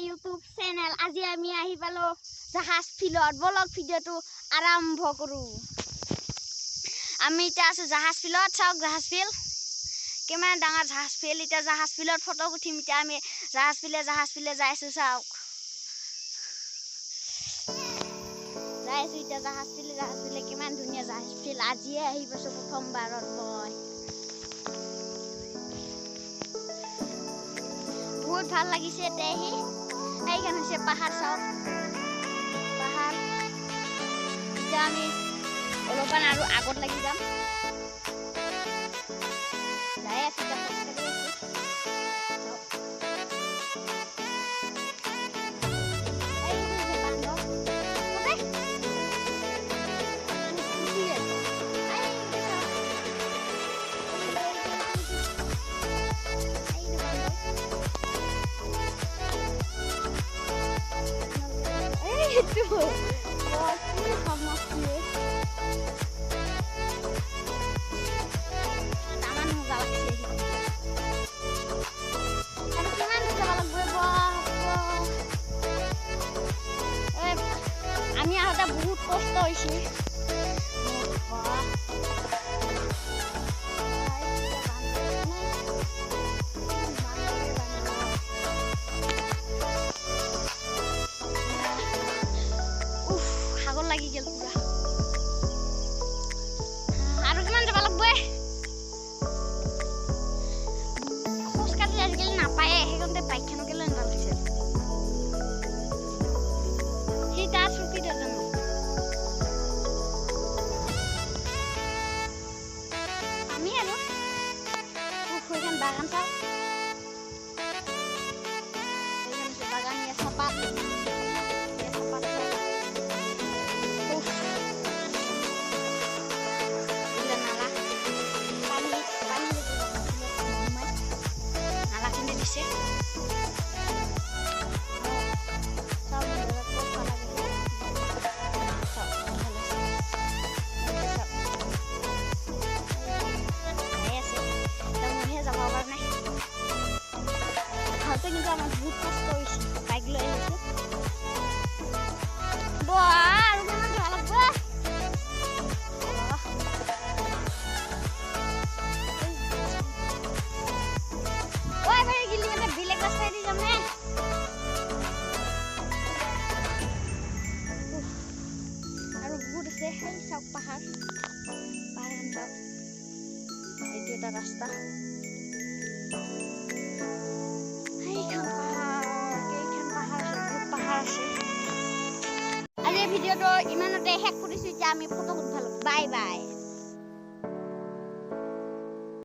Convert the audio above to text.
YouTube channel. আজি আমি আহি পালো জাহাজ ফিল্ডত। ব্লগ ভিডিঅ'টো আৰম্ভ কৰো। আমি এতিয়া আছো জাহাজ ফিল্ডত। চাওক জাহাজ ফিল্ড কিমান ডাঙৰ জাহাজ ফিল্ড। এতিয়া জাহাজ ফিল্ডত ফটো উঠিম। এতিয়া আমি জাহাজ ফিল্ডে যাই আছো। চাওক যাই আছো এতিয়া জাহাজ ফিল্ডে কিমান ধুনীয়া জাহাজ ফিল্ড। আজিয়ে আহি পাইছো প্ৰথমবাৰত মই। বহুত ভাল লাগিছে এতিয়া আহি। এইখান হৈছে পাহাৰ। চাওক পাহাৰ। এতিয়া আমি অলপমান আৰু আগত লাগি যাম। যাই আছো এতিয়া খোজকাঢ়ি আছো। Itu, wah ini sama sih. Taman galaksi. Ada cuman di jalan gue boh. Ami ada বহুত কষ্ট হইছে। লাগি গেল পুরা। আৰু কিমান যাব লাগব? খোজকাঢ়ি আজিকালি নাপায়। সেইকাৰণে বাইকখনকে লৈ ভাল হৈছে। সেই তাৰ চুকি জানো আমি আৰু সেইখন বাগান চাওঁ। এইখন বাগান ইয়া চাপাত। কিন্তু আমার বহুত কষ্ট হয়েছে বাইক লৈ আহিছো। আর কিমান ভাল লাগব। ওই ভাই গিলি এটা বেলেগ রাস্তায় দি যাম নে। আৰু বহুত আছে। সেই চাওক পাহাৰ পাহাৰ চাওক। এইটো এটা ৰাস্তা। আজি ভিডিঅ'টো ইমানতে শেষ কৰিছো। এতিয়া আমি ফটো উঠালো। Bye bye.